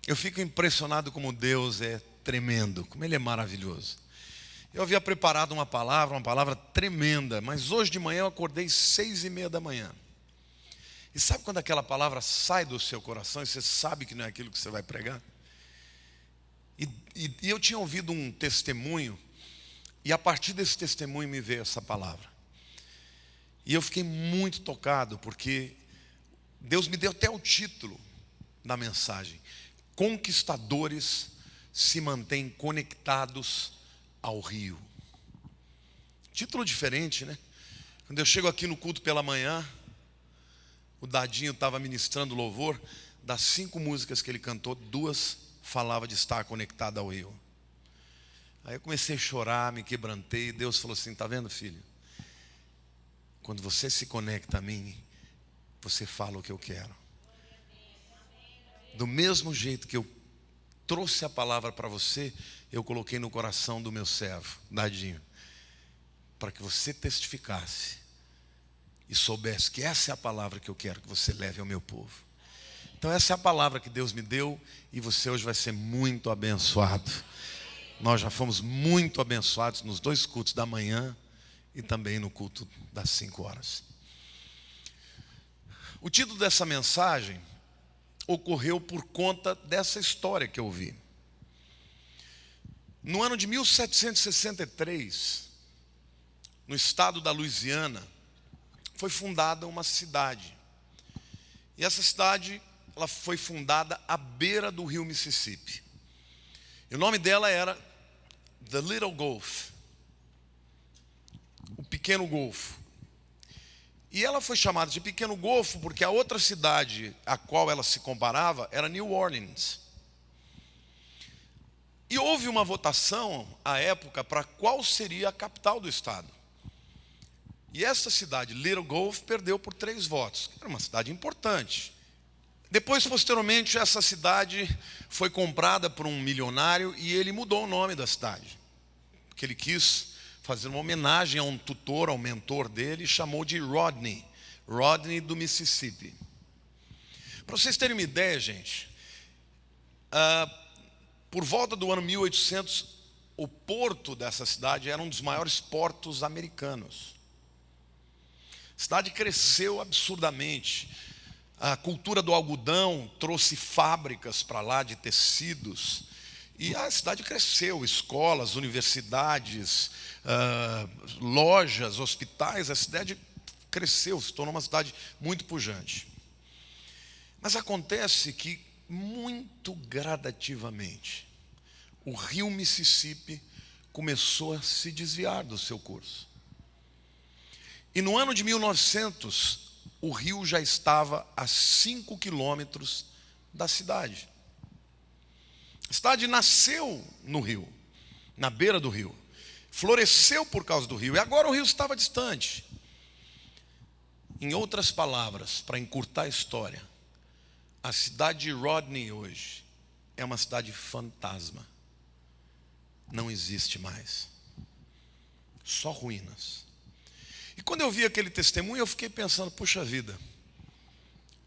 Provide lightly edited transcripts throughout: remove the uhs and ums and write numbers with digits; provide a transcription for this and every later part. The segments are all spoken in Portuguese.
Eu fico impressionado como Deus é tremendo, como Ele é maravilhoso. Eu havia preparado uma palavra tremenda, mas hoje de manhã eu acordei 6:30 da manhã. E sabe quando aquela palavra sai do seu coração e você sabe que não é aquilo que você vai pregar? E eu tinha ouvido um testemunho, e a partir desse testemunho me veio essa palavra. E eu fiquei muito tocado, porque Deus me deu até o título da mensagem: Conquistadores se mantêm conectados ao rio. Título diferente, né? Quando eu chego aqui no culto pela manhã, o Dadinho estava ministrando louvor. Das 5 músicas que ele cantou, 2 falavam de estar conectado ao rio. Aí eu comecei a chorar, me quebrantei. Deus falou assim: tá vendo, filho? Quando você se conecta a mim, você fala o que eu quero. Do mesmo jeito que eu trouxe a palavra para você, eu coloquei no coração do meu servo, Dadinho, para que você testificasse e soubesse que essa é a palavra que eu quero que você leve ao meu povo. Então essa é a palavra que Deus me deu, e você hoje vai ser muito abençoado. Nós já fomos muito abençoados nos 2 cultos da manhã e também no culto das 5 horas. O título dessa mensagem ocorreu por conta dessa história que eu vi. No ano de 1763, no estado da Louisiana, foi fundada uma cidade. E essa cidade, ela foi fundada à beira do rio Mississippi. E o nome dela era The Little Gulf, o Pequeno Golfo. E ela foi chamada de Pequeno Golfo porque a outra cidade a qual ela se comparava era New Orleans. E houve uma votação à época para qual seria a capital do estado. E essa cidade, Little Gulf, perdeu por 3 votos. Era uma cidade importante. Depois, posteriormente, essa cidade foi comprada por um milionário e ele mudou o nome da cidade, porque ele quis fazer uma homenagem a um tutor, ao mentor dele, e chamou de Rodney do Mississippi. Para vocês terem uma ideia, gente, por volta do ano 1800, o porto dessa cidade era um dos maiores portos americanos. A cidade cresceu absurdamente. A cultura do algodão trouxe fábricas para lá de tecidos. E a cidade cresceu, escolas, universidades, lojas, hospitais. A cidade cresceu, se tornou uma cidade muito pujante. Mas acontece que, muito gradativamente, o rio Mississippi começou a se desviar do seu curso. E no ano de 1900, o rio já estava a 5 quilômetros da cidade. A cidade nasceu no rio, na beira do rio, floresceu por causa do rio, e agora o rio estava distante. Em outras palavras, para encurtar a história, a cidade de Rodney hoje é uma cidade fantasma. Não existe mais. Só ruínas. E quando eu vi aquele testemunho, eu fiquei pensando: puxa vida,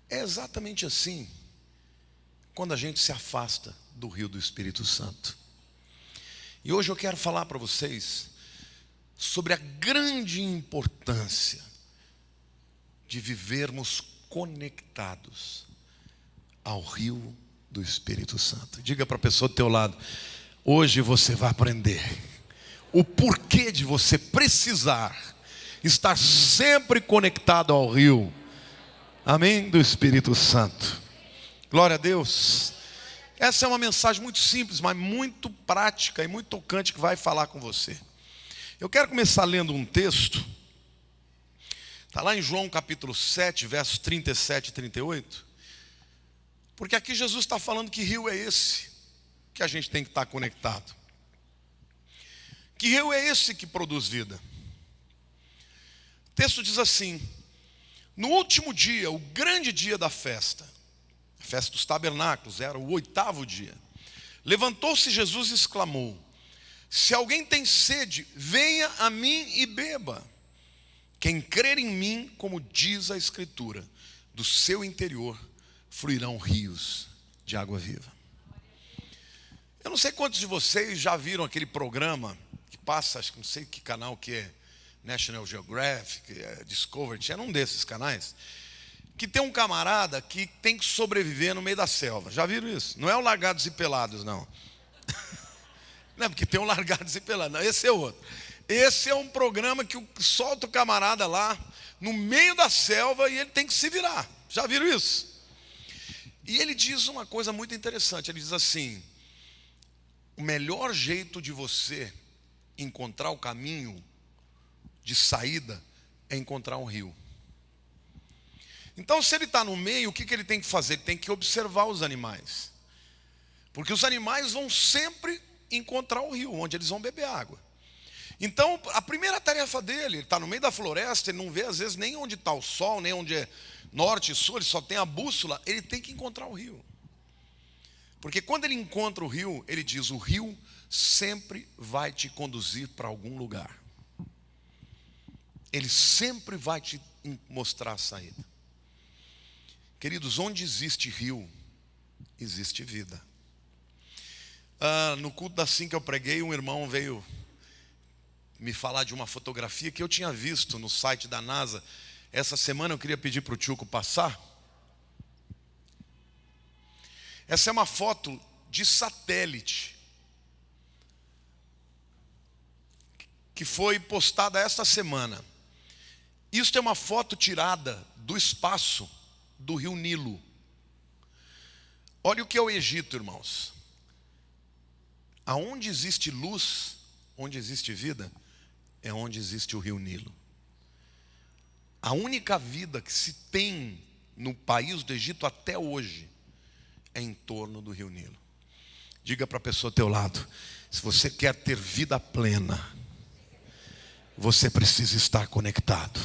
é exatamente assim quando a gente se afasta do rio do Espírito Santo. E hoje eu quero falar para vocês sobre a grande importância de vivermos conectados ao rio do Espírito Santo. Diga para a pessoa do teu lado: hoje você vai aprender o porquê de você precisar estar sempre conectado ao rio, amém, do Espírito Santo. Glória a Deus. Essa é uma mensagem muito simples, mas muito prática e muito tocante, que vai falar com você. Eu quero começar lendo um texto. Está lá em João capítulo 7, versos 37 e 38. Porque aqui Jesus está falando que rio é esse que a gente tem que estar conectado. Que rio é esse que produz vida? O texto diz assim: no último dia, o grande dia da festa, a festa dos tabernáculos, era o 8º dia, levantou-se Jesus e exclamou: se alguém tem sede, venha a mim e beba. Quem crer em mim, como diz a Escritura, do seu interior fluirão rios de água viva. Eu não sei quantos de vocês já viram aquele programa que passa, acho que não sei que canal que é, National Geographic, Discovery, era um desses canais, que tem um camarada que tem que sobreviver no meio da selva. Já viram isso? Não é o Largados e Pelados, não. Não, porque tem um Largados e Pelados. Não, esse é outro. Esse é um programa que solta o camarada lá no meio da selva e ele tem que se virar. Já viram isso? E ele diz uma coisa muito interessante. Ele diz assim: o melhor jeito de você encontrar o caminho de saída é encontrar um rio. Então, se ele está no meio, o que ele tem que fazer? Ele tem que observar os animais. Porque os animais vão sempre encontrar o rio, onde eles vão beber água. Então, a primeira tarefa dele, ele está no meio da floresta, ele não vê às vezes nem onde está o sol, nem onde é norte e sul, ele só tem a bússola, ele tem que encontrar o rio. Porque quando ele encontra o rio, ele diz: o rio sempre vai te conduzir para algum lugar. Ele sempre vai te mostrar a saída. Queridos, onde existe rio, existe vida. No culto das 5 que eu preguei, um irmão veio me falar de uma fotografia que eu tinha visto no site da NASA. Essa semana eu queria pedir para o Tchuco passar. Essa é uma foto de satélite que foi postada esta semana. Isto é uma foto tirada do espaço do rio Nilo. Olha o que é o Egito, irmãos. Aonde existe luz, onde existe vida, é onde existe o rio Nilo. A única vida que se tem no país do Egito até hoje é em torno do rio Nilo. Diga para a pessoa ao teu lado: se você quer ter vida plena, você precisa estar conectado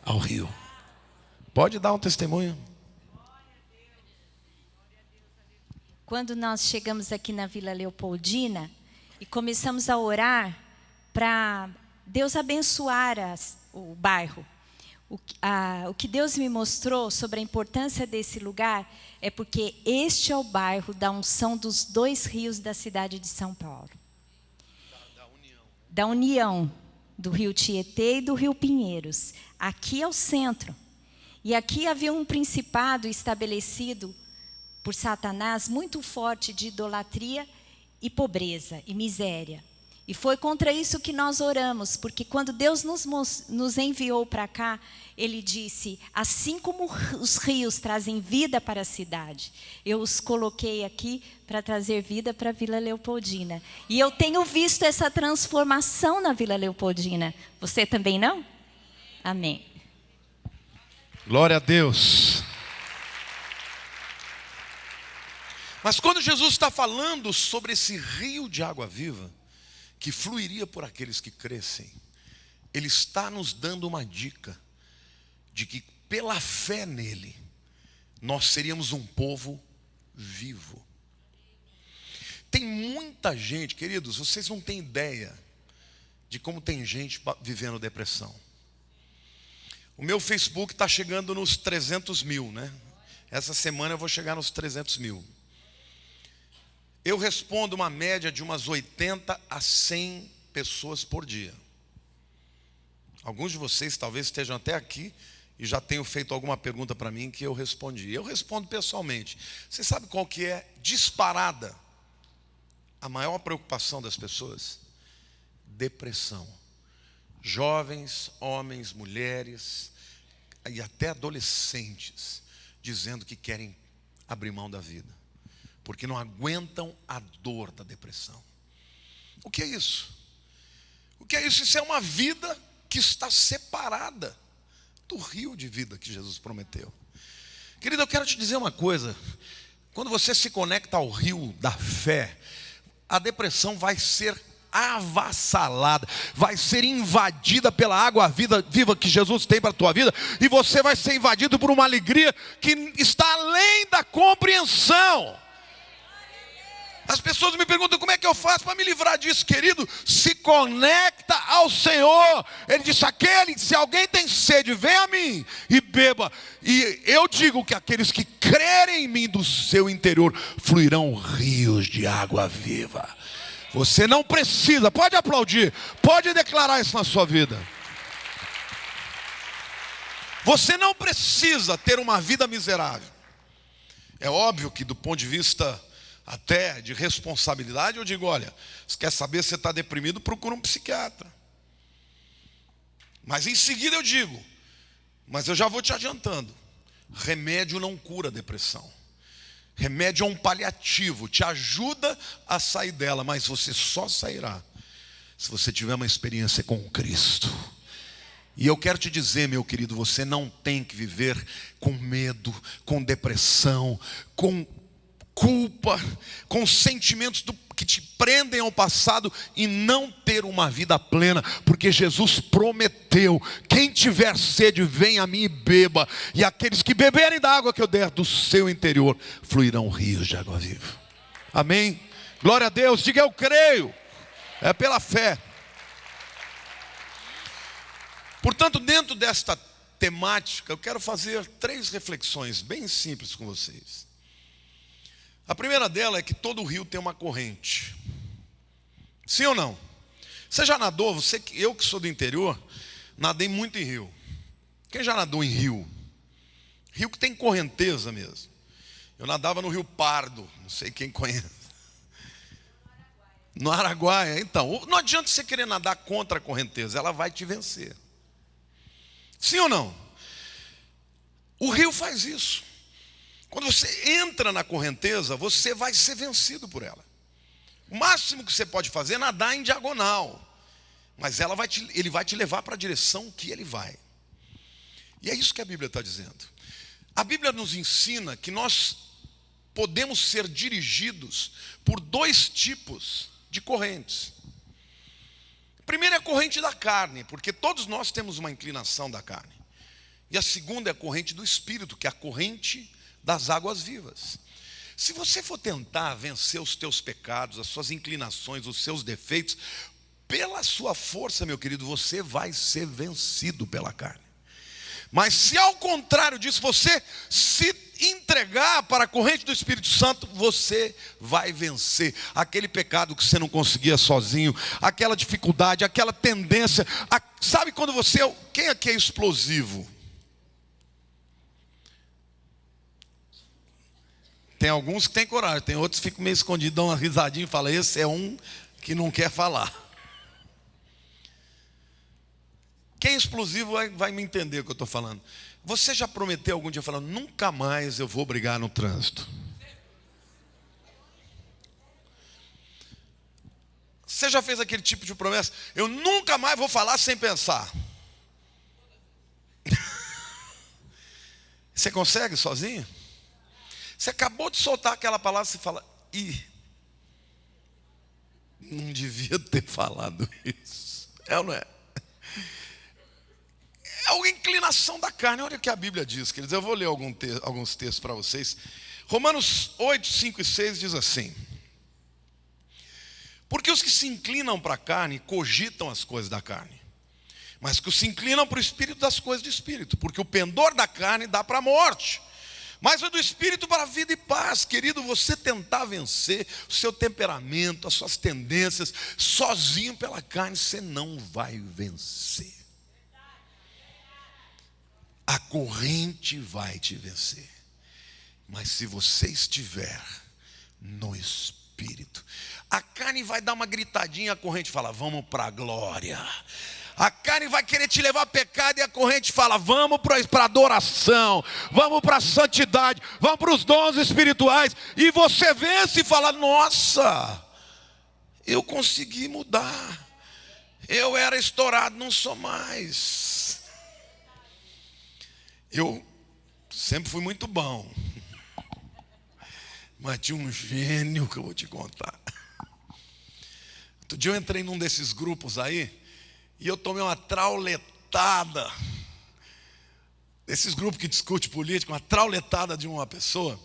ao rio. Pode dar um testemunho? Quando nós chegamos aqui na Vila Leopoldina e começamos a orar para Deus abençoar o bairro, o que Deus me mostrou sobre a importância desse lugar é porque este é o bairro da unção dos 2 rios da cidade de São Paulo. Da união do rio Tietê e do rio Pinheiros. Aqui é o centro. E aqui havia um principado estabelecido por Satanás muito forte de idolatria e pobreza e miséria. E foi contra isso que nós oramos, porque quando Deus nos enviou para cá, Ele disse: assim como os rios trazem vida para a cidade, eu os coloquei aqui para trazer vida para a Vila Leopoldina. E eu tenho visto essa transformação na Vila Leopoldina. Você também não? Amém. Glória a Deus. Mas quando Jesus está falando sobre esse rio de água viva, que fluiria por aqueles que crescem, Ele está nos dando uma dica de que pela fé nele, nós seríamos um povo vivo. Tem muita gente, queridos, vocês não têm ideia de como tem gente vivendo depressão. O meu Facebook está chegando nos 300 mil, né? Essa semana eu vou chegar nos 300 mil. Eu respondo uma média de umas 80 a 100 pessoas por dia. Alguns de vocês talvez estejam até aqui e já tenham feito alguma pergunta para mim que eu respondi. Eu respondo pessoalmente. Você sabe qual que é, disparada, a maior preocupação das pessoas? Depressão. Jovens, homens, mulheres e até adolescentes dizendo que querem abrir mão da vida, porque não aguentam a dor da depressão. O que é isso? O que é isso? Isso é uma vida que está separada do rio de vida que Jesus prometeu. Querido, eu quero te dizer uma coisa. Quando você se conecta ao rio da fé, a depressão vai ser avassalada, vai ser invadida pela água viva que Jesus tem para a tua vida, e você vai ser invadido por uma alegria que está além da compreensão. As pessoas me perguntam como é que eu faço para me livrar disso, querido. Se conecta ao Senhor. Ele disse: se alguém tem sede, vem a mim e beba. E eu digo que aqueles que crerem em mim, do seu interior fluirão rios de água viva. Você não precisa, pode aplaudir, pode declarar isso na sua vida. Você não precisa ter uma vida miserável. É óbvio que do ponto de vista até de responsabilidade, eu digo: olha, você quer saber se você está deprimido, procura um psiquiatra. Mas em seguida eu digo: mas eu já vou te adiantando, remédio não cura a depressão. Remédio é um paliativo, te ajuda a sair dela, mas você só sairá se você tiver uma experiência com Cristo. E eu quero te dizer, meu querido, você não tem que viver com medo, com depressão, com culpa, com sentimentos que te prendem ao passado e não ter uma vida plena, porque Jesus prometeu: quem tiver sede, vem a mim e beba, e aqueles que beberem da água que eu der, do seu interior fluirão rios de água viva. Amém? Glória a Deus. Diga: eu creio. É pela fé. Portanto, dentro desta temática, eu quero fazer 3 reflexões bem simples com vocês. A primeira dela é que todo rio tem uma corrente. Sim ou não? Você já nadou? Eu que sou do interior, nadei muito em rio. Quem já nadou em rio? Rio que tem correnteza mesmo. Eu nadava no Rio Pardo, não sei quem conhece. No Araguaia. Então, não adianta você querer nadar contra a correnteza, ela vai te vencer. Sim ou não? O rio faz isso. Quando você entra na correnteza, você vai ser vencido por ela. O máximo que você pode fazer é nadar em diagonal, mas ele vai te levar para a direção que ele vai. E é isso que a Bíblia está dizendo. A Bíblia nos ensina que nós podemos ser dirigidos por 2 tipos de correntes. Primeiro é a corrente da carne, porque todos nós temos uma inclinação da carne. E a segunda é a corrente do Espírito, que é a corrente das águas vivas. Se você for tentar vencer os teus pecados, as suas inclinações, os seus defeitos, pela sua força, meu querido, você vai ser vencido pela carne. Mas se ao contrário disso, você se entregar para a corrente do Espírito Santo, você vai vencer aquele pecado que você não conseguia sozinho, aquela dificuldade, aquela tendência. Sabe quando quem aqui é explosivo? Tem alguns que têm coragem, tem outros que ficam meio escondidos, dão uma risadinha e falam: esse é um que não quer falar. Quem é explosivo vai me entender o que eu estou falando. Você já prometeu algum dia falando: nunca mais eu vou brigar no trânsito? Você já fez aquele tipo de promessa: eu nunca mais vou falar sem pensar? Você consegue sozinho? Você acabou de soltar aquela palavra, você fala: não devia ter falado isso. É ou não é? É a inclinação da carne. Olha o que a Bíblia diz, queridos. Eu vou ler alguns textos para vocês. Romanos 8, 5 e 6 diz assim: porque os que se inclinam para a carne cogitam as coisas da carne, mas que os se inclinam para o Espírito, das coisas do Espírito. Porque o pendor da carne dá para a morte, mas o do Espírito para a vida e paz. Querido, você tentar vencer o seu temperamento, as suas tendências, sozinho pela carne, você não vai vencer. A corrente vai te vencer. Mas se você estiver no Espírito, a carne vai dar uma gritadinha, a corrente fala: vamos para a glória. A carne vai querer te levar a pecado e a corrente fala: vamos para a adoração, vamos para a santidade, vamos para os dons espirituais. E você vence e fala: nossa, eu consegui mudar. Eu era estourado, não sou mais. Eu sempre fui muito bom, mas tinha um gênio que eu vou te contar. Outro dia eu entrei num desses grupos aí e eu tomei uma trauletada. Esses grupos que discutem política, uma trauletada de uma pessoa.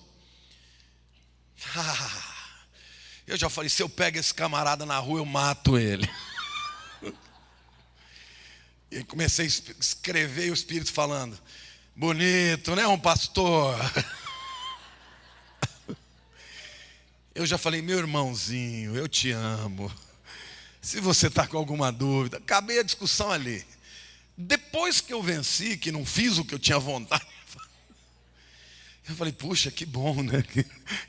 Eu já falei, se eu pego esse camarada na rua, eu mato ele. E aí comecei a escrever e o Espírito falando, bonito, né, um pastor? Eu já falei, meu irmãozinho, eu te amo. Se você está com alguma dúvida, acabei a discussão ali. Depois que eu venci, que não fiz o que eu tinha vontade, eu falei, puxa, que bom, né?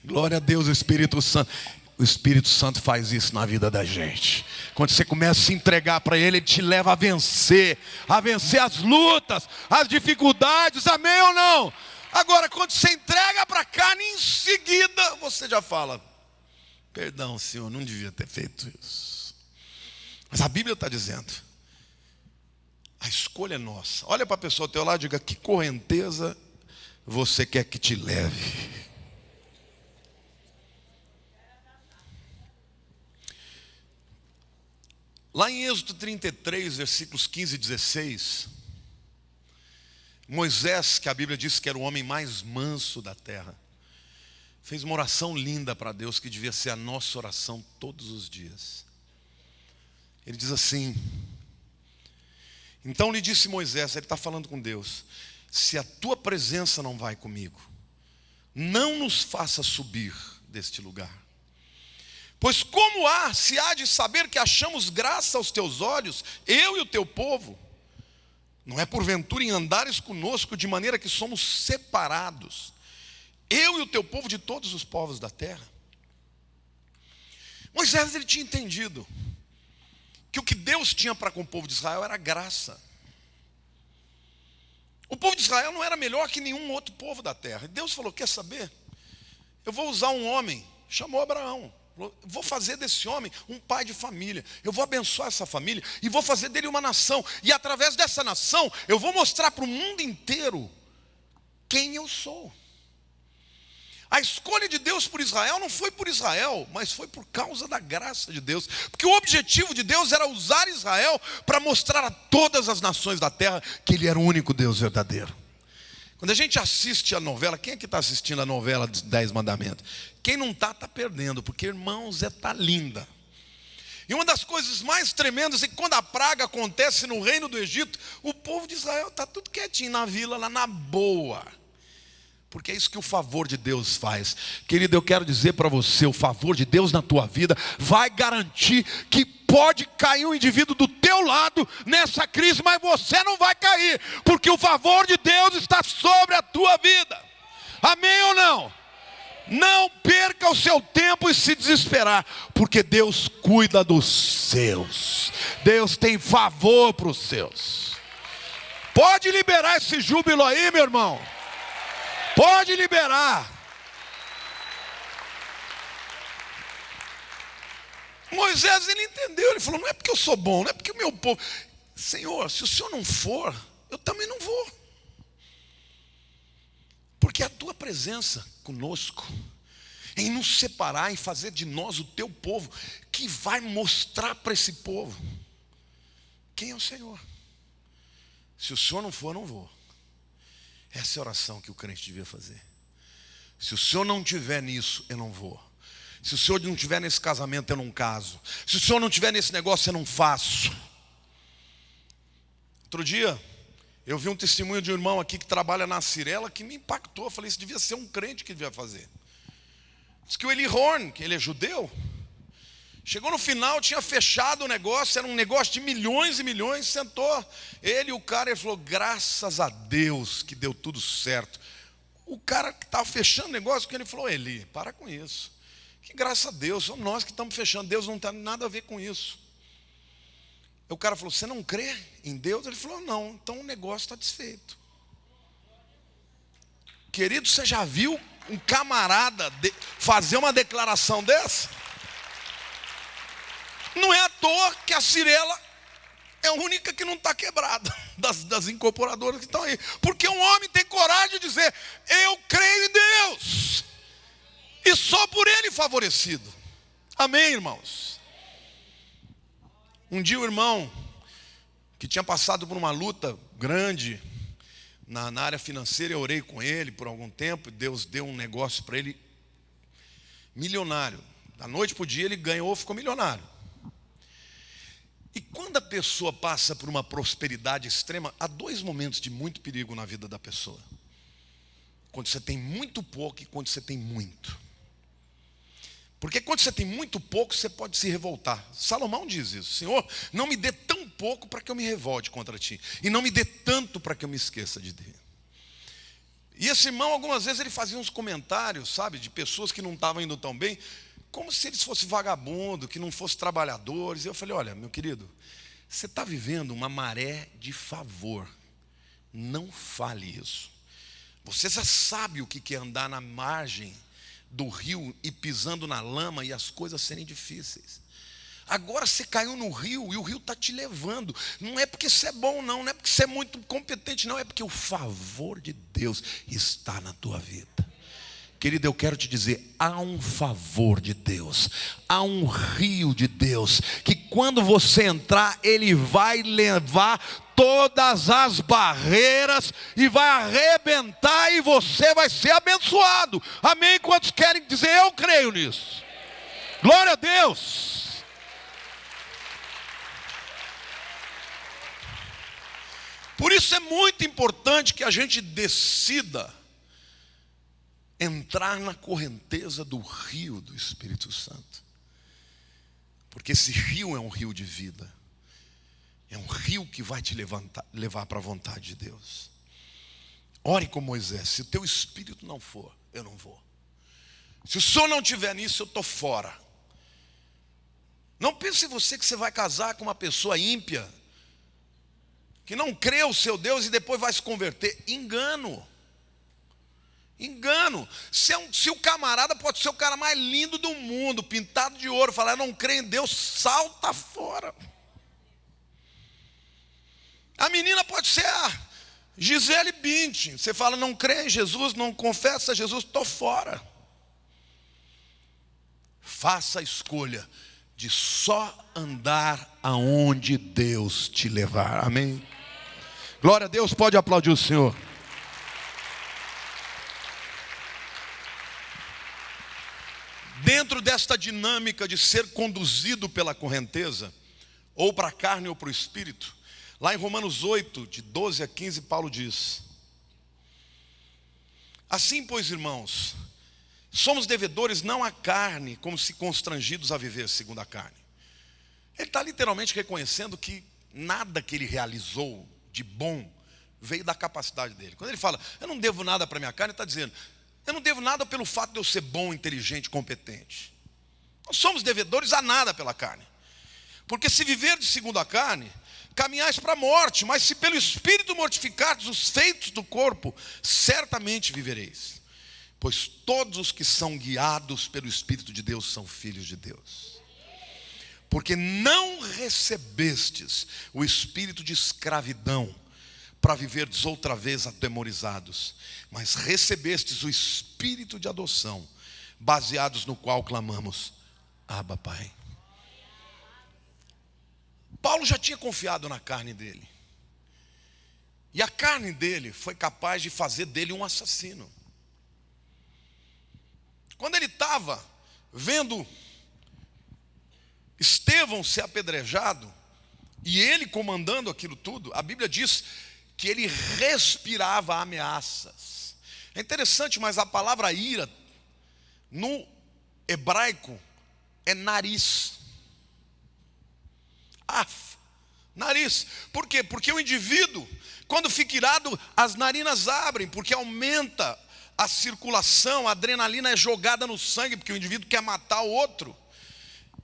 Glória a Deus, o Espírito Santo. O Espírito Santo faz isso na vida da gente. Quando você começa a se entregar para Ele, Ele te leva a vencer as lutas, as dificuldades, amém ou não? Agora, quando você entrega para cá, em seguida, você já fala, perdão, Senhor, não devia ter feito isso. Mas a Bíblia está dizendo, a escolha é nossa. Olha para a pessoa ao teu lado e diga, que correnteza você quer que te leve? Lá em Êxodo 33, versículos 15 e 16, Moisés, que a Bíblia diz que era o homem mais manso da terra, fez uma oração linda para Deus, que devia ser a nossa oração todos os dias. Ele diz assim, então lhe disse Moisés, ele está falando com Deus, se a tua presença não vai comigo, não nos faça subir deste lugar. Pois como se há de saber que achamos graça aos teus olhos, eu e o teu povo? Não é porventura em andares conosco de maneira que somos separados, eu e o teu povo de todos os povos da terra? Moisés, ele tinha entendido que o que Deus tinha para com o povo de Israel era graça. O povo de Israel não era melhor que nenhum outro povo da terra. E Deus falou, quer saber? Eu vou usar um homem, chamou Abraão. Vou fazer desse homem um pai de família. Eu vou abençoar essa família e vou fazer dele uma nação. E através dessa nação eu vou mostrar para o mundo inteiro quem eu sou. A escolha de Deus por Israel não foi por Israel, mas foi por causa da graça de Deus. Porque o objetivo de Deus era usar Israel para mostrar a todas as nações da terra que Ele era o único Deus verdadeiro. Quando a gente assiste a novela, quem é que está assistindo a novela dos 10 Mandamentos? Quem não está perdendo, porque, irmãos, está linda. E uma das coisas mais tremendas é que quando a praga acontece no reino do Egito, o povo de Israel está tudo quietinho na vila, lá na boa. Porque é isso que o favor de Deus faz. Querido, eu quero dizer para você, o favor de Deus na tua vida vai garantir que pode cair um indivíduo do teu lado nessa crise, mas você não vai cair, porque o favor de Deus está sobre a tua vida. Amém ou não? Não perca o seu tempo e se desesperar, porque Deus cuida dos seus. Deus tem favor para os seus. Pode liberar esse júbilo aí, meu irmão. Pode liberar. Moisés, ele entendeu, ele falou, não é porque eu sou bom, não é porque o meu povo... Senhor, se o Senhor não for, eu também não vou. Porque a tua presença conosco, em nos separar, em fazer de nós o teu povo, que vai mostrar para esse povo quem é o Senhor. Se o Senhor não for, eu não vou. Essa é a oração que o crente devia fazer. Se o Senhor não estiver nisso, eu não vou. Se o Senhor não estiver nesse casamento, eu não caso. Se o Senhor não estiver nesse negócio, eu não faço. Outro dia, eu vi um testemunho de um irmão aqui que trabalha na Cirela, que me impactou. Eu falei, isso devia ser um crente que devia fazer. Diz que o Eli Horn, que ele é judeu, chegou no final, tinha fechado o negócio, era um negócio de milhões e milhões, sentou ele e o cara, ele falou, graças a Deus que deu tudo certo. O cara que estava fechando o negócio, ele falou, Eli, para com isso. Que graças a Deus, somos nós que estamos fechando, Deus não tem nada a ver com isso. O cara falou, você não crê em Deus? Ele falou, não, então o negócio está desfeito. Querido, você já viu um camarada fazer uma declaração dessa? Não é à toa que a Cirela é a única que não está quebrada, das incorporadoras que estão aí. Porque um homem tem coragem de dizer, eu creio em Deus. E só por ele favorecido. Amém, irmãos? Um dia o irmão, que tinha passado por uma luta grande na área financeira, eu orei com ele por algum tempo, Deus deu um negócio para ele milionário. Da noite para o dia ele ganhou, ficou milionário. E quando a pessoa passa por uma prosperidade extrema, há dois momentos de muito perigo na vida da pessoa. Quando você tem muito pouco e quando você tem muito. Porque quando você tem muito pouco, você pode se revoltar. Salomão diz isso: Senhor, não me dê tão pouco para que eu me revolte contra ti, e não me dê tanto para que eu me esqueça de ti. E esse irmão, algumas vezes, ele fazia uns comentários, sabe, de pessoas que não estavam indo tão bem, como se eles fossem vagabundos, que não fossem trabalhadores. E eu falei: olha, meu querido, você está vivendo uma maré de favor. Não fale isso. Você já sabe o que é andar na margem do rio e pisando na lama e as coisas serem difíceis. Agora você caiu no rio e o rio está te levando. Não é porque você é bom não, não é porque você é muito competente não, é porque o favor de Deus está na tua vida. Querido, eu quero te dizer, há um favor de Deus, há um rio de Deus, que quando você entrar, ele vai levar todas as barreiras e vai arrebentar e você vai ser abençoado. Amém? Quantos querem dizer eu creio nisso? Glória a Deus. Por isso é muito importante que a gente decida entrar na correnteza do rio do Espírito Santo. Porque esse rio é um rio de vida. É um rio que vai te levar para a vontade de Deus. Ore com Moisés: se o teu espírito não for, eu não vou. Se o Senhor não estiver nisso, eu estou fora. Não pense você que você vai casar com uma pessoa ímpia, que não crê o seu Deus e depois vai se converter. Engano. Se o camarada pode ser o cara mais lindo do mundo, pintado de ouro, falar não crê em Deus, salta fora. A menina pode ser a Gisele Bündchen. Você fala não crê em Jesus, não confessa Jesus, estou fora. Faça a escolha de só andar aonde Deus te levar. Amém? Glória a Deus, pode aplaudir o Senhor. Dentro desta dinâmica de ser conduzido pela correnteza, ou para a carne ou para o espírito, lá em Romanos 8, de 12 a 15, Paulo diz: assim, pois, irmãos, somos devedores não à carne, como se constrangidos a viver segundo a carne. Ele está literalmente reconhecendo que nada que ele realizou de bom veio da capacidade dele. Quando ele fala, eu não devo nada para a minha carne, ele está dizendo, eu não devo nada pelo fato de eu ser bom, inteligente, competente. Não somos devedores a nada pela carne. Porque se viverdes segundo a carne, caminhais para a morte, mas se pelo Espírito mortificardes os feitos do corpo, certamente vivereis. Pois todos os que são guiados pelo Espírito de Deus são filhos de Deus. Porque não recebestes o espírito de escravidão para viverdes outra vez atemorizados, mas recebestes o espírito de adoção, baseados no qual clamamos, Abba, Pai. Paulo já tinha confiado na carne dele. E a carne dele foi capaz de fazer dele um assassino. Quando ele estava vendo Estevão ser apedrejado, e ele comandando aquilo tudo, a Bíblia diz que ele respirava ameaças. É interessante, mas a palavra ira, no hebraico, é nariz. Nariz. Por quê? Porque o indivíduo, quando fica irado, as narinas abrem, porque aumenta a circulação, a adrenalina é jogada no sangue, porque o indivíduo quer matar o outro.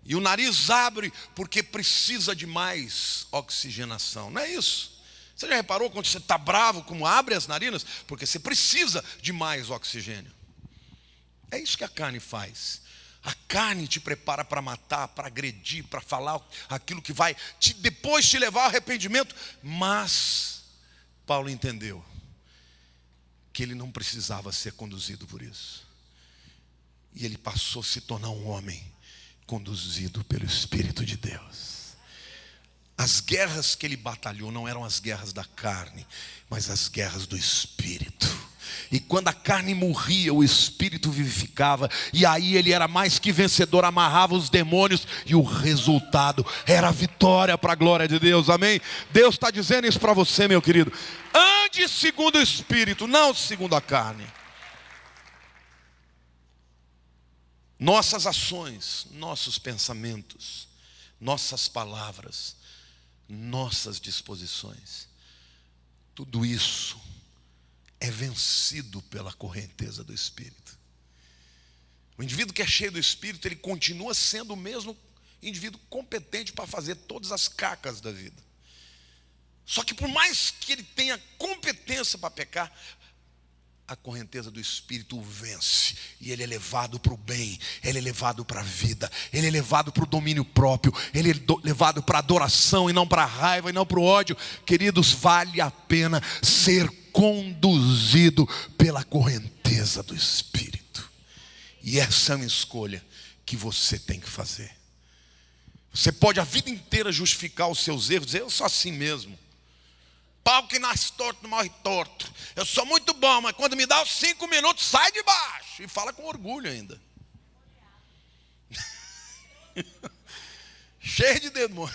E o nariz abre porque precisa de mais oxigenação. Não é isso? Você já reparou quando você está bravo, como abre as narinas? Porque você precisa de mais oxigênio. É isso que a carne faz. A carne te prepara para matar, para agredir, para falar aquilo que vai depois te levar ao arrependimento. Mas Paulo entendeu que ele não precisava ser conduzido por isso. E ele passou a se tornar um homem conduzido pelo Espírito de Deus. As guerras que ele batalhou não eram as guerras da carne, mas as guerras do Espírito. E quando a carne morria, o espírito vivificava. E aí ele era mais que vencedor, amarrava os demônios. E o resultado era a vitória para a glória de Deus, amém? Deus está dizendo isso para você, meu querido. Ande segundo o espírito, não segundo a carne. Nossas ações, nossos pensamentos, nossas palavras, nossas disposições, tudo isso é vencido pela correnteza do Espírito. O indivíduo que é cheio do Espírito, ele continua sendo o mesmo indivíduo competente para fazer todas as cacas da vida. Só que por mais que ele tenha competência para pecar, a correnteza do Espírito o vence. E ele é levado para o bem, ele é levado para a vida, ele é levado para o domínio próprio, ele é levado para a adoração e não para a raiva e não para o ódio. Queridos, vale a pena ser conduzido pela correnteza do Espírito. E essa é uma escolha que você tem que fazer. Você pode a vida inteira justificar os seus erros, dizer: eu sou assim mesmo. Pau que nasce torto não morre torto. Eu sou muito bom, mas quando me dá os 5 minutos, sai de baixo. E fala com orgulho ainda. Cheio de dedo.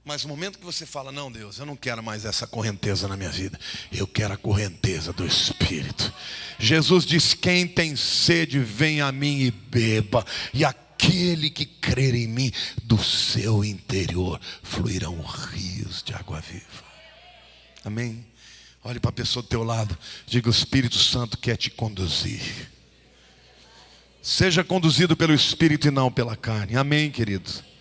Mas no momento que você fala: não, Deus, eu não quero mais essa correnteza na minha vida, eu quero a correnteza do Espírito. Jesus disse: quem tem sede, vem a mim e beba. E aquele que crer em mim, do seu interior fluirão rios de água viva. Amém? Olhe para a pessoa do teu lado, diga: o Espírito Santo quer te conduzir. Seja conduzido pelo Espírito e não pela carne. Amém, querido?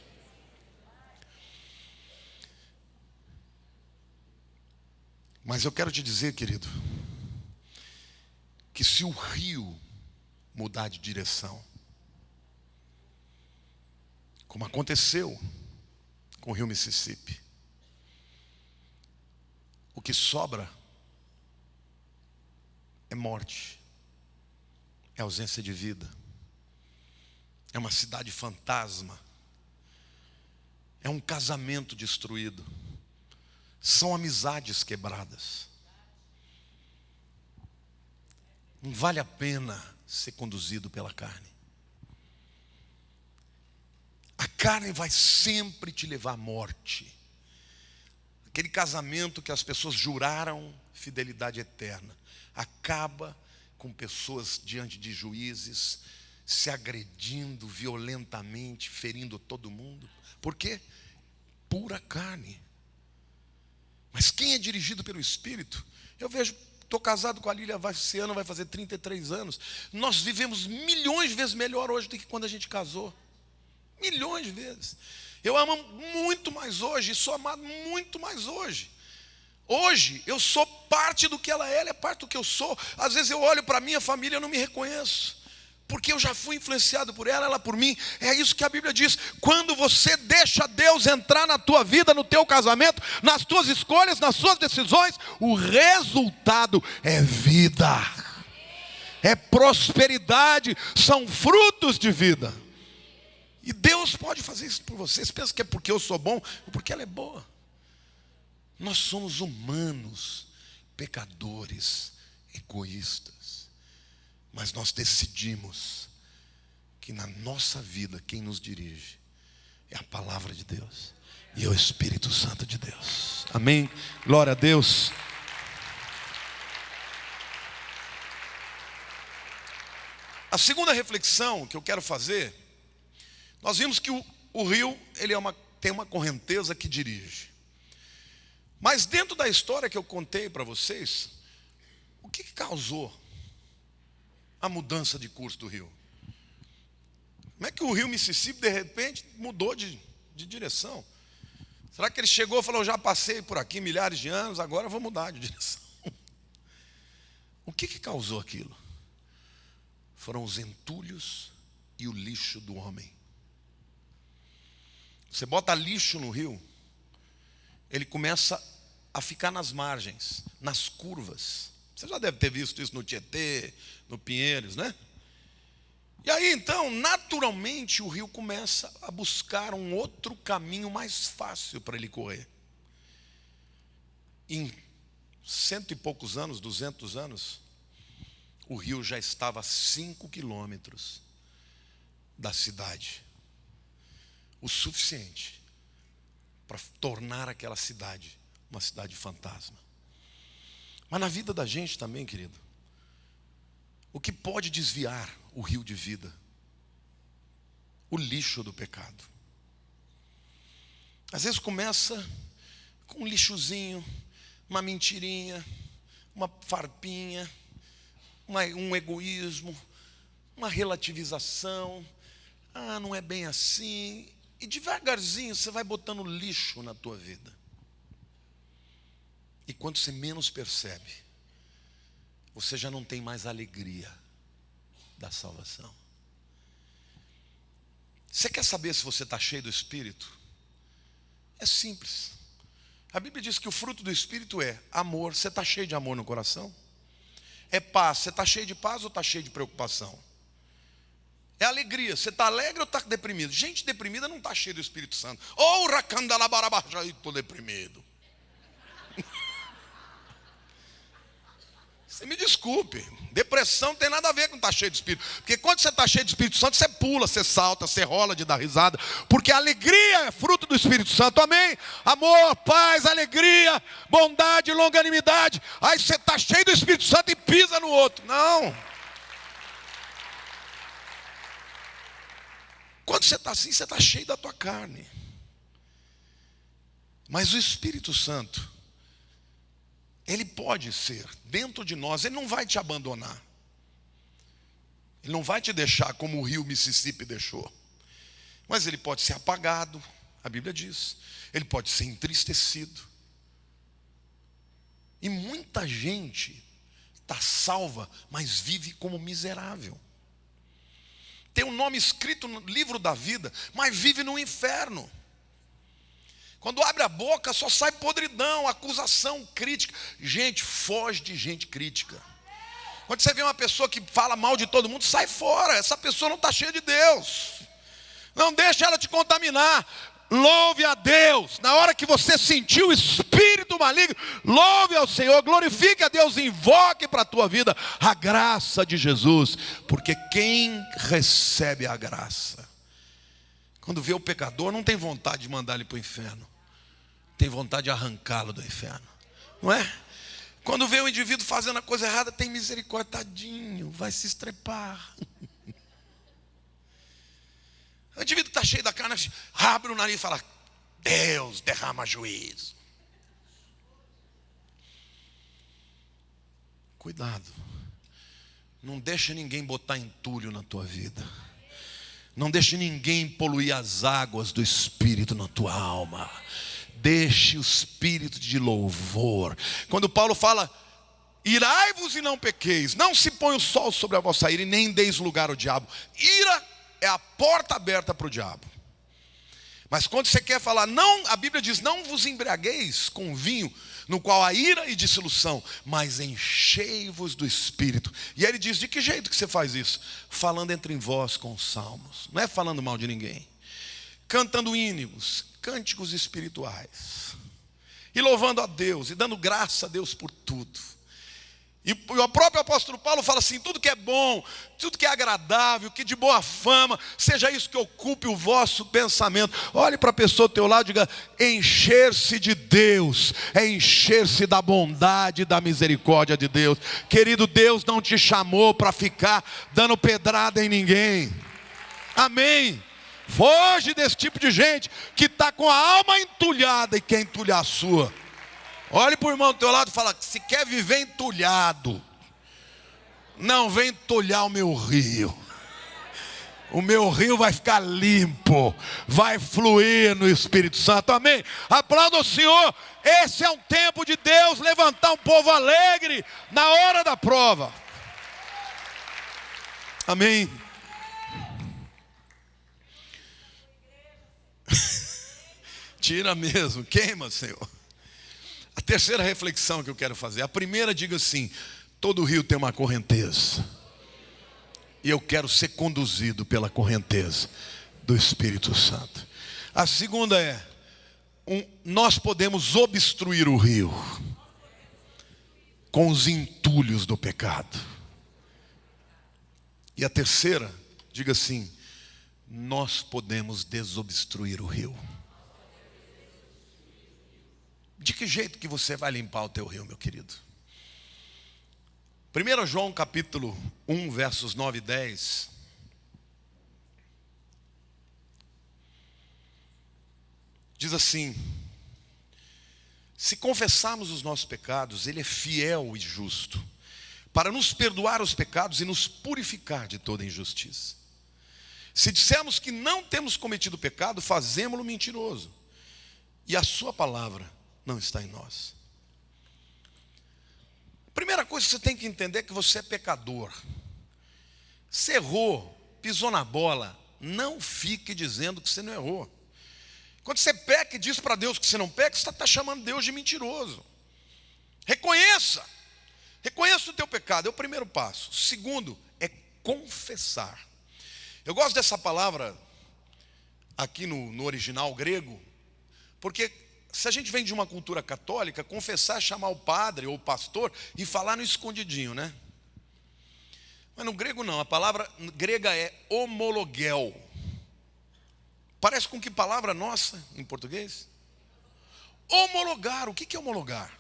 Mas eu quero te dizer, querido, que se o rio mudar de direção, como aconteceu com o rio Mississippi, o que sobra é morte, é ausência de vida, é uma cidade fantasma, é um casamento destruído, são amizades quebradas. Não vale a pena ser conduzido pela carne. A carne vai sempre te levar à morte. Aquele casamento que as pessoas juraram fidelidade eterna acaba com pessoas diante de juízes se agredindo violentamente, ferindo todo mundo. Por quê? Pura carne. Mas quem é dirigido pelo Espírito? Eu vejo, estou casado com a Lília, esse ano vai fazer 33 anos. Nós vivemos milhões de vezes melhor hoje do que quando a gente casou. Milhões de vezes. Eu amo muito mais hoje, e sou amado muito mais hoje. Hoje eu sou parte do que ela é parte do que eu sou. Às vezes eu olho para a minha família e eu não me reconheço, porque eu já fui influenciado por ela, ela por mim. É isso que a Bíblia diz: quando você deixa Deus entrar na tua vida, no teu casamento, nas tuas escolhas, nas suas decisões, o resultado é vida, é prosperidade, são frutos de vida. E Deus pode fazer isso por você. Você pensa que é porque eu sou bom ou porque ela é boa? Nós somos humanos, pecadores, egoístas. Mas nós decidimos que na nossa vida quem nos dirige é a palavra de Deus e é o Espírito Santo de Deus. Amém? Glória a Deus. A segunda reflexão que eu quero fazer, nós vimos que o rio tem uma correnteza que dirige. Mas dentro da história que eu contei para vocês, o que causou a mudança de curso do rio? Como é que o rio Mississippi de repente mudou de direção? Será que ele chegou e falou: eu já passei por aqui milhares de anos, agora eu vou mudar de direção? O que causou aquilo? Foram os entulhos e o lixo do homem. Você bota lixo no rio, ele começa a ficar nas margens, nas curvas. Você já deve ter visto isso no Tietê, no Pinheiros, né? E aí então, naturalmente, o rio começa a buscar um outro caminho mais fácil para ele correr. 100 e poucos anos, 200 anos, o rio já estava a 5 quilômetros da cidade. O suficiente para tornar aquela cidade uma cidade fantasma. Mas na vida da gente também, querido, o que pode desviar o rio de vida? O lixo do pecado. Às vezes começa com um lixozinho, uma mentirinha, uma farpinha, um egoísmo, uma relativização. Ah, não é bem assim. E devagarzinho você vai botando lixo na tua vida. E quando você menos percebe, você já não tem mais a alegria da salvação. Você quer saber se você está cheio do Espírito? É simples. A Bíblia diz que o fruto do Espírito é amor. Você está cheio de amor no coração? É paz. Você está cheio de paz ou está cheio de preocupação? É alegria. Você está alegre ou está deprimido? Gente deprimida não está cheia do Espírito Santo. Oh, racandalabarabajá, estou deprimido. Você me desculpe, depressão não tem nada a ver com estar cheio de Espírito. Porque quando você está cheio de Espírito Santo, você pula, você salta, você rola de dar risada. Porque a alegria é fruto do Espírito Santo, amém? Amor, paz, alegria, bondade, longanimidade. Aí você está cheio do Espírito Santo e pisa no outro. Não. Quando você está assim, você está cheio da tua carne. Mas o Espírito Santo, ele pode ser dentro de nós, ele não vai te abandonar. Ele não vai te deixar como o rio Mississippi deixou. Mas ele pode ser apagado, a Bíblia diz. Ele pode ser entristecido. E muita gente está salva, mas vive como miserável. Tem um nome escrito no livro da vida, mas vive no inferno. Quando abre a boca, só sai podridão, acusação, crítica. Gente, foge de gente crítica. Quando você vê uma pessoa que fala mal de todo mundo, sai fora. Essa pessoa não está cheia de Deus. Não deixa ela te contaminar. Louve a Deus. Na hora que você sentir o espírito maligno, louve ao Senhor, glorifique a Deus, invoque para a tua vida a graça de Jesus. Porque quem recebe a graça, quando vê o pecador, não tem vontade de mandar ele para o inferno. Tem vontade de arrancá-lo do inferno. Não é? Quando vê o indivíduo fazendo a coisa errada, tem misericórdia, tadinho, vai se estrepar. O indivíduo está cheio da carne, abre o nariz e fala: Deus derrama juízo. Cuidado. Não deixa ninguém botar entulho na tua vida. Não deixe ninguém poluir as águas do Espírito na tua alma. Deixe o espírito de louvor. Quando Paulo fala: irai-vos e não pequeis, não se põe o sol sobre a vossa ira e nem deis lugar ao diabo. Ira é a porta aberta para o diabo. Mas quando você quer falar, não, a Bíblia diz: não vos embriagueis com vinho, no qual há ira e dissolução, mas enchei-vos do Espírito. E aí ele diz: de que jeito que você faz isso? Falando entre vós com salmos. Não é falando mal de ninguém. Cantando hinos, cânticos espirituais. E louvando a Deus, e dando graça a Deus por tudo. E o próprio apóstolo Paulo fala assim: tudo que é bom, tudo que é agradável, que de boa fama, seja isso que ocupe o vosso pensamento. Olhe para a pessoa do teu lado e diga: encher-se de Deus é encher-se da bondade e da misericórdia de Deus. Querido, Deus não te chamou para ficar dando pedrada em ninguém. Amém? Foge desse tipo de gente que está com a alma entulhada e quer entulhar a sua. Olhe para o irmão do teu lado e fala: se quer viver entulhado, não vem entulhar o meu rio. O meu rio vai ficar limpo, vai fluir no Espírito Santo, amém? Aplauda o Senhor. Esse é um tempo de Deus levantar um povo alegre na hora da prova, amém? Tira mesmo, queima, Senhor. A terceira reflexão que eu quero fazer. A primeira, diga assim: todo rio tem uma correnteza. E eu quero ser conduzido pela correnteza do Espírito Santo. A segunda é: nós podemos obstruir o rio. com os entulhos do pecado. E a terceira, diga assim: nós podemos desobstruir o rio. De que jeito que você vai limpar o teu rio, meu querido? 1 João capítulo 1, versos 9 e 10. Diz assim: se confessarmos os nossos pecados, Ele é fiel e justo para nos perdoar os pecados e nos purificar de toda injustiça. Se dissermos que não temos cometido pecado, fazemo-lo mentiroso, e a sua palavra não está em nós. Primeira coisa que você tem que entender é que você é pecador. Você errou, pisou na bola, não fique dizendo que você não errou. Quando você peca e diz para Deus que você não peca, você está chamando Deus de mentiroso. Reconheça o teu pecado, é o primeiro passo. O segundo é confessar. Eu gosto dessa palavra aqui no original grego, porque se a gente vem de uma cultura católica, confessar é chamar o padre ou o pastor e falar no escondidinho, né? Mas no grego não, a palavra grega é homologel. Parece com que palavra nossa em português? Homologar. O que é homologar?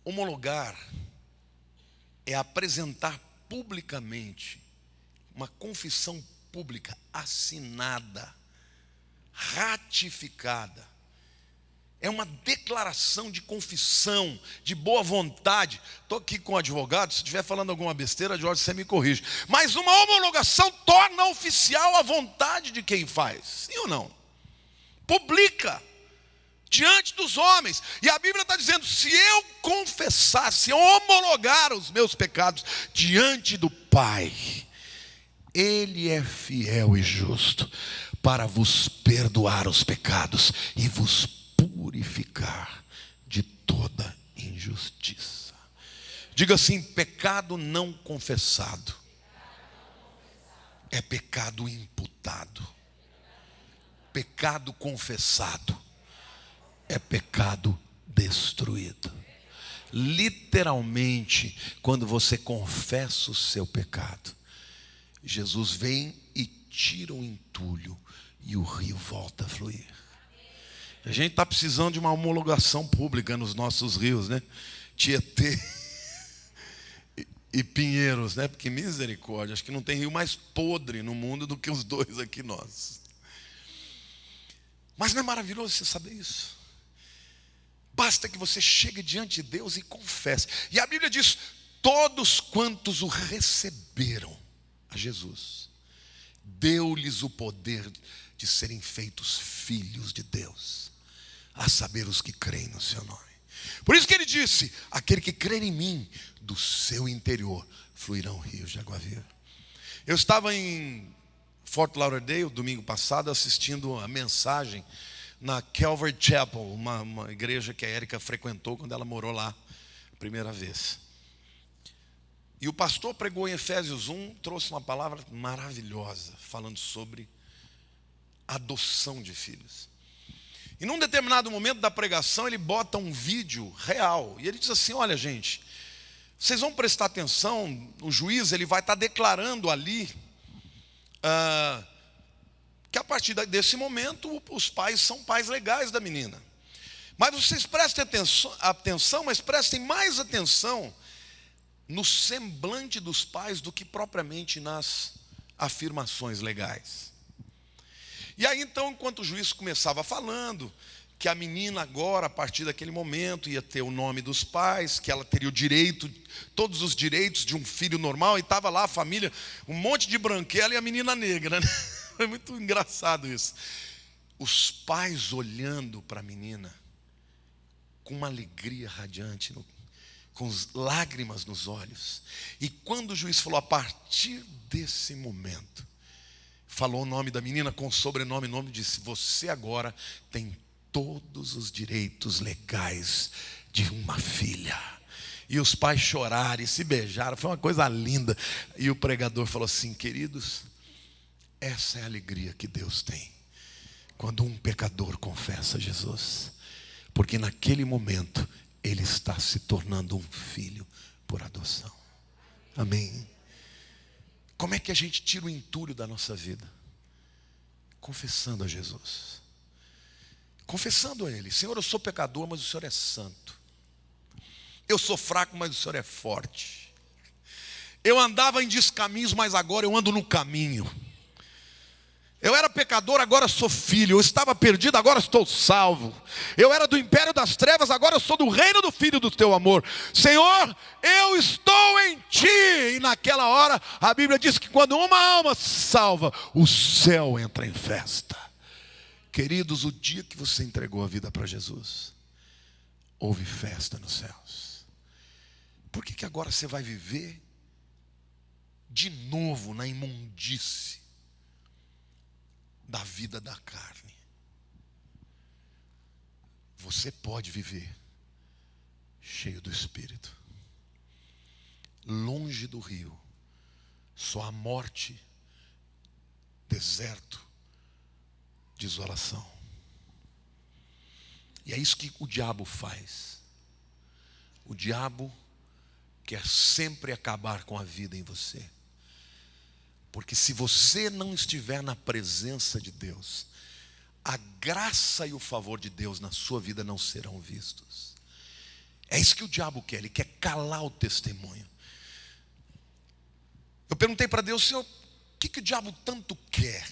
Homologar é apresentar publicamente uma confissão pública assinada, ratificada. É uma declaração de confissão, de boa vontade. Estou aqui com o advogado, se estiver falando alguma besteira, Jorge, você me corrige. Mas uma homologação torna oficial a vontade de quem faz. Sim ou não? Publica diante dos homens. E a Bíblia está dizendo: se eu confessar, se eu homologar os meus pecados diante do Pai, Ele é fiel e justo para vos perdoar os pecados e vos purificar de toda injustiça. Diga assim: pecado não confessado é pecado imputado. Pecado confessado é pecado destruído. Literalmente, quando você confessa o seu pecado, Jesus vem e tira o entulho e o rio volta a fluir. A gente está precisando de uma homologação pública nos nossos rios, né? Tietê e Pinheiros, né? Porque misericórdia, acho que não tem rio mais podre no mundo do que os dois aqui nossos. Mas não é maravilhoso você saber isso? Basta que você chegue diante de Deus e confesse. E a Bíblia diz: todos quantos o receberam a Jesus, deu-lhes o poder de serem feitos filhos de Deus, a saber, os que creem no seu nome. Por isso que ele disse: aquele que crer em mim, do seu interior fluirão rios de água viva. Eu estava em Fort Lauderdale domingo passado, assistindo a mensagem na Calvary Chapel, uma igreja que a Érica frequentou quando ela morou lá a primeira vez. E o pastor pregou em Efésios 1, trouxe uma palavra maravilhosa, falando sobre adoção de filhos. E num determinado momento da pregação, ele bota um vídeo real, e ele diz assim: olha, gente, vocês vão prestar atenção, o juiz ele vai estar declarando ali que a partir desse momento os pais são pais legais da menina. Mas vocês prestem atenção, mas prestem mais atenção no semblante dos pais do que propriamente nas afirmações legais. E aí então, enquanto o juiz começava falando que a menina agora, a partir daquele momento, ia ter o nome dos pais, que ela teria o direito, todos os direitos de um filho normal, e estava lá a família, um monte de branquela e a menina negra, né? Foi muito engraçado isso. Os pais olhando para a menina com uma alegria radiante, com lágrimas nos olhos. E quando o juiz falou: a partir desse momento, falou o nome da menina com o sobrenome, nome, disse: você agora tem todos os direitos legais de uma filha. E os pais choraram e se beijaram, foi uma coisa linda. E o pregador falou assim: queridos, essa é a alegria que Deus tem quando um pecador confessa Jesus. Porque naquele momento ele está se tornando um filho por adoção. Amém? Como é que a gente tira o entulho da nossa vida? Confessando a Jesus. Confessando a Ele: Senhor, eu sou pecador, mas o Senhor é santo. Eu sou fraco, mas o Senhor é forte. Eu andava em descaminhos, mas agora eu ando no caminho. Eu era pecador, agora sou filho. Eu estava perdido, agora estou salvo. Eu era do império das trevas, agora eu sou do reino do Filho do teu amor. Senhor, eu estou em ti. E naquela hora, a Bíblia diz que quando uma alma se salva, o céu entra em festa. Queridos, o dia que você entregou a vida para Jesus, houve festa nos céus. Por que agora você vai viver de novo na imundície da vida da carne? Você pode viver cheio do Espírito, longe do rio, só a morte, deserto, desolação. E é isso que o diabo faz. O diabo quer sempre acabar com a vida em você. Porque se você não estiver na presença de Deus, a graça e o favor de Deus na sua vida não serão vistos. É isso que o diabo quer, ele quer calar o testemunho. Eu perguntei para Deus: Senhor, o que o diabo tanto quer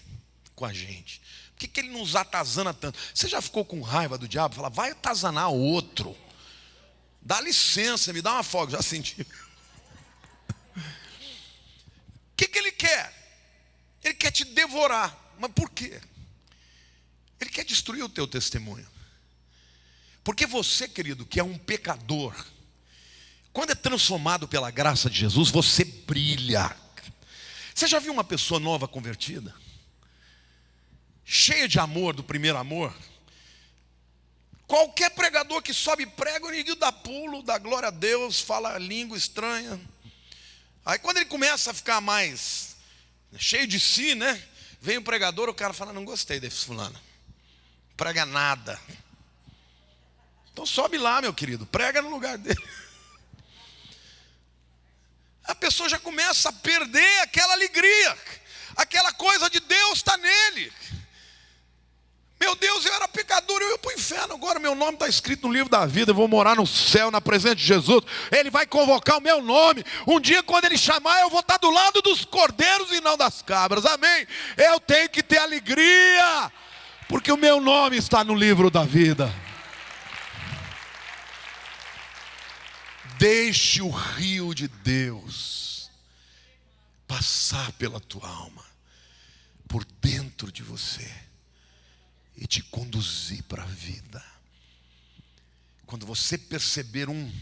com a gente? Por que ele nos atazana tanto? Você já ficou com raiva do diabo? Fala: vai atazanar outro. Dá licença, me dá uma folga. Já senti. O que ele quer? Ele quer te devorar. Mas por quê? Ele quer destruir o teu testemunho. Porque você, querido, que é um pecador, quando é transformado pela graça de Jesus, você brilha. Você já viu uma pessoa nova convertida? Cheia de amor, do primeiro amor. Qualquer pregador que sobe e prega, o ninguém dá pulo, dá glória a Deus, fala língua estranha. Aí quando ele começa a ficar mais cheio de si, né? Vem o pregador, o cara fala: não gostei desse fulano. Prega nada. Então sobe lá, meu querido, prega no lugar dele. A pessoa já começa a perder aquela alegria. Aquela coisa de Deus está nele. Meu Deus, eu era pecador, eu ia para o inferno. Agora meu nome está escrito no livro da vida. Eu vou morar no céu, na presença de Jesus. Ele vai convocar o meu nome. Um dia, quando ele chamar, eu vou estar do lado dos cordeiros e não das cabras. Amém? Eu tenho que ter alegria, porque o meu nome está no livro da vida. Deixe o rio de Deus passar pela tua alma, por dentro de você, e te conduzir para a vida. Quando você perceber um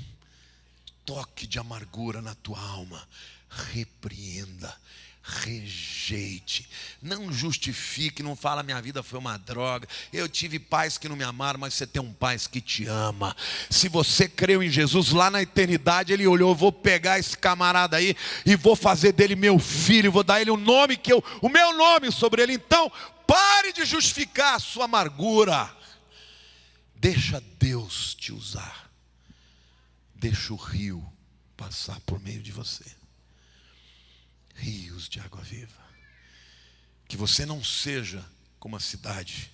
toque de amargura na tua alma, repreenda, rejeite, não justifique, não fala: minha vida foi uma droga, eu tive pais que não me amaram. Mas você tem um pai que te ama. Se você creu em Jesus, lá na eternidade ele olhou: vou pegar esse camarada aí e vou fazer dele meu filho, vou dar ele um nome o meu nome sobre ele. Então pare de justificar a sua amargura, deixa Deus te usar, deixa o rio passar por meio de você. Rios de água viva. Que você não seja como a cidade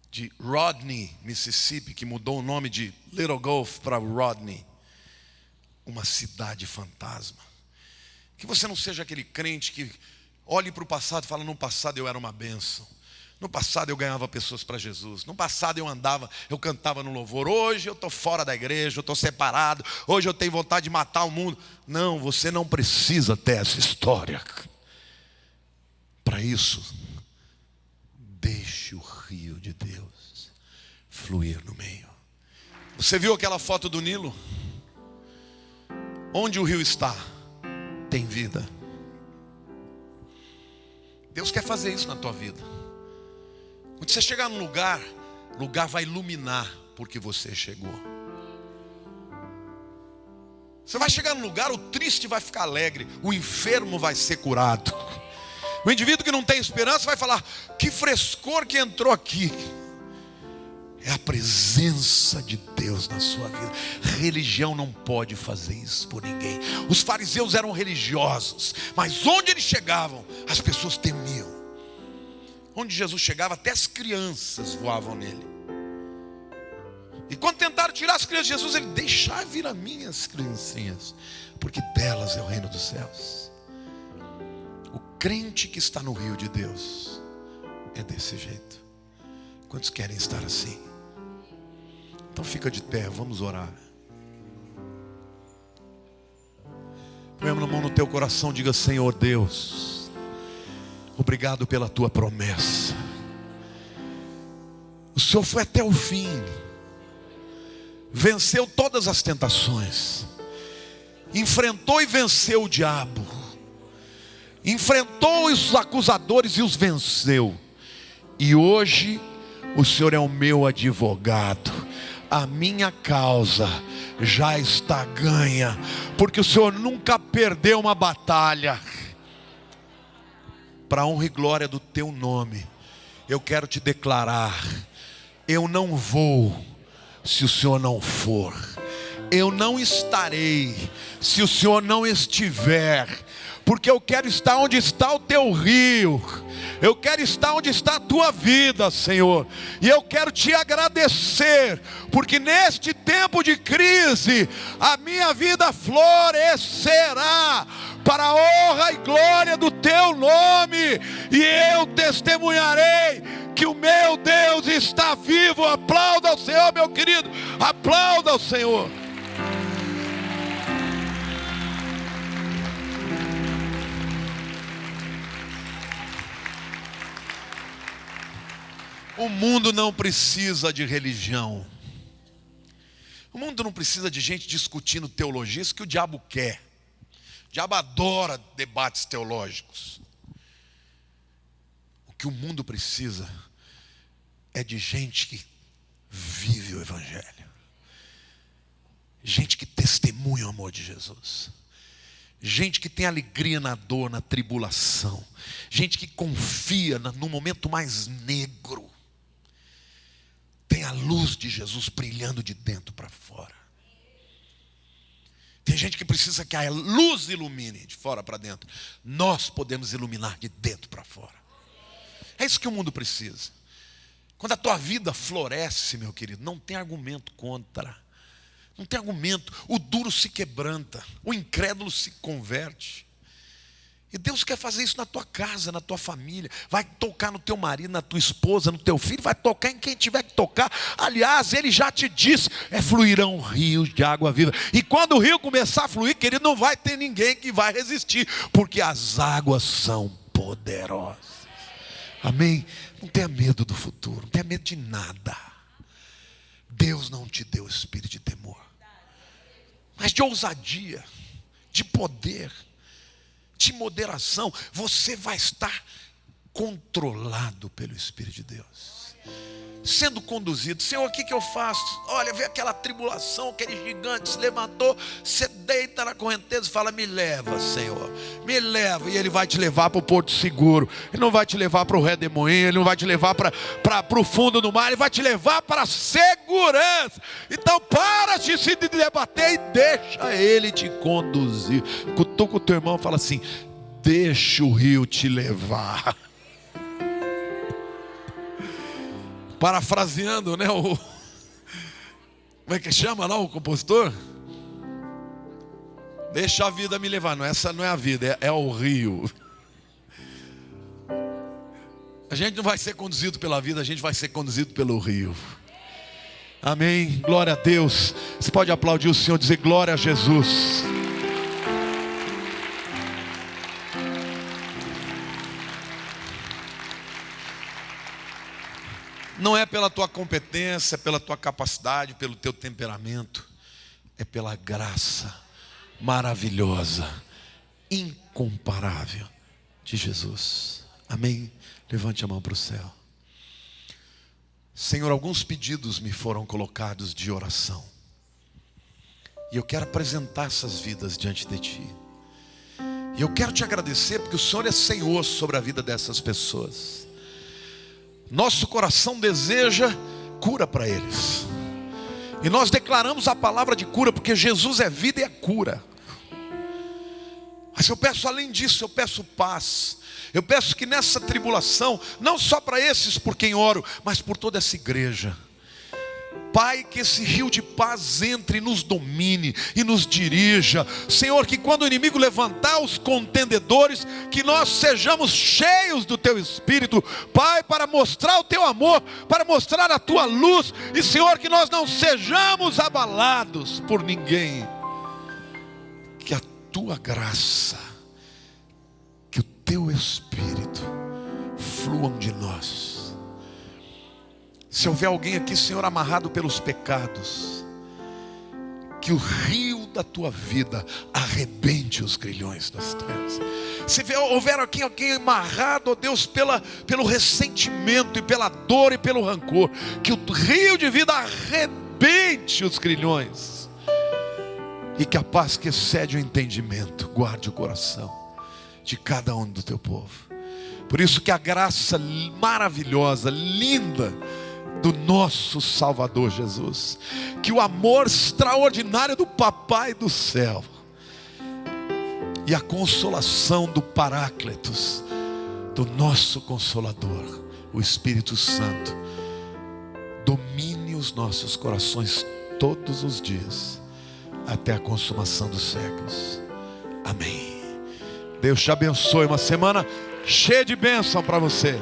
de Rodney, Mississippi, que mudou o nome de Little Gulf para Rodney, uma cidade fantasma. Que você não seja aquele crente que olhe para o passado e fala: no passado eu era uma bênção, no passado eu ganhava pessoas para Jesus, no passado eu andava, eu cantava no louvor, hoje eu estou fora da igreja, eu estou separado, hoje eu tenho vontade de matar o mundo. Não, você não precisa ter essa história. Para isso, deixe o rio de Deus fluir no meio. Você viu aquela foto do Nilo? Onde o rio está, tem vida. Deus quer fazer isso na tua vida. Quando você chegar num lugar, o lugar vai iluminar porque você chegou. Você vai chegar num lugar, o triste vai ficar alegre, o enfermo vai ser curado. O indivíduo que não tem esperança vai falar: que frescor que entrou aqui. é a presença de Deus na sua vida. Religião não pode fazer isso por ninguém. Os fariseus eram religiosos, mas onde eles chegavam, as pessoas temiam. Onde Jesus chegava, até as crianças voavam nele. E quando tentaram tirar as crianças de Jesus, ele: deixai vir a mim as criancinhas, porque delas é o reino dos céus. O crente que está no rio de Deus é desse jeito. Quantos querem estar assim? Então fica de pé, vamos orar. Põe a mão no teu coração, diga: Senhor Deus, obrigado pela tua promessa. O Senhor foi até o fim, venceu todas as tentações, enfrentou e venceu o diabo, enfrentou os acusadores e os venceu. E hoje o Senhor é o meu advogado. A minha causa já está ganha, porque o Senhor nunca perdeu uma batalha. Para a honra e glória do teu nome, eu quero te declarar: eu não vou se o Senhor não for, eu não estarei se o Senhor não estiver, porque eu quero estar onde está o teu rio, eu quero estar onde está a tua vida, Senhor. E eu quero te agradecer, porque neste tempo de crise, a minha vida florescerá para a honra e glória do teu nome. E eu testemunharei que o meu Deus está vivo. Aplauda ao Senhor, meu querido, aplauda ao Senhor. O mundo não precisa de religião. O mundo não precisa de gente discutindo teologia. Isso que o diabo quer. O diabo adora debates teológicos. O que o mundo precisa é de gente que vive o Evangelho. Gente que testemunha o amor de Jesus. Gente que tem alegria na dor, na tribulação. Gente que confia no momento mais negro. Tem a luz de Jesus brilhando de dentro para fora. Tem gente que precisa que a luz ilumine de fora para dentro. Nós podemos iluminar de dentro para fora. É isso que o mundo precisa. Quando a tua vida floresce, meu querido, não tem argumento contra. Não tem argumento. O duro se quebranta, o incrédulo se converte. E Deus quer fazer isso na tua casa, na tua família. Vai tocar no teu marido, na tua esposa, no teu filho. Vai tocar em quem tiver que tocar. Aliás, Ele já te disse: fluirão rios de água viva. E quando o rio começar a fluir, querido, não vai ter ninguém que vai resistir, porque as águas são poderosas. Amém? Não tenha medo do futuro, não tenha medo de nada. Deus não te deu espírito de temor, mas de ousadia, de poder, de moderação. Você vai estar controlado pelo Espírito de Deus, sendo conduzido. Senhor, o que eu faço? Olha, vê aquela tribulação, aquele gigante se levantou. Você deita na correnteza e fala: me leva, Senhor, me leva. E Ele vai te levar para o porto seguro. Ele não vai te levar para o redemoinho, Ele não vai te levar para o fundo do mar. Ele vai te levar para a segurança. Então para de se debater e deixa Ele te conduzir. Cutuca o teu irmão e fala assim: deixa o rio te levar. Parafraseando, né? Como é que chama lá o compositor? Deixa a vida me levar. Não, essa não é a vida, é o rio. A gente não vai ser conduzido pela vida, a gente vai ser conduzido pelo rio. Amém? Glória a Deus. Você pode aplaudir o Senhor, dizer glória a Jesus. Não é pela tua competência, é pela tua capacidade, pelo teu temperamento. É pela graça maravilhosa, incomparável de Jesus. Amém? Levante a mão para o céu. Senhor, alguns pedidos me foram colocados de oração. E eu quero apresentar essas vidas diante de Ti. E eu quero Te agradecer porque o Senhor é Senhor sobre a vida dessas pessoas. Nosso coração deseja cura para eles. E nós declaramos a palavra de cura, porque Jesus é vida e é cura. Mas eu peço, além disso, eu peço paz. Eu peço que nessa tribulação, não só para esses por quem oro, mas por toda essa igreja, Pai, que esse rio de paz entre e nos domine e nos dirija. Senhor, que quando o inimigo levantar os contendedores, que nós sejamos cheios do Teu Espírito, Pai, para mostrar o Teu amor, para mostrar a Tua luz. E Senhor, que nós não sejamos abalados por ninguém. Que a Tua graça, que o Teu Espírito fluam de nós. Se houver alguém aqui, Senhor, amarrado pelos pecados, que o rio da Tua vida arrebente os grilhões das trevas. Se houver aqui alguém amarrado, ó Deus, pelo ressentimento e pela dor e pelo rancor, que o rio de vida arrebente os grilhões. E que a paz que excede o entendimento guarde o coração de cada um do Teu povo. Por isso que a graça maravilhosa, linda, do nosso Salvador Jesus, que o amor extraordinário do Papai do céu e a consolação do Paráclitos, do nosso Consolador, o Espírito Santo, domine os nossos corações todos os dias, até a consumação dos séculos. Amém. Deus te abençoe, uma semana cheia de bênção para você.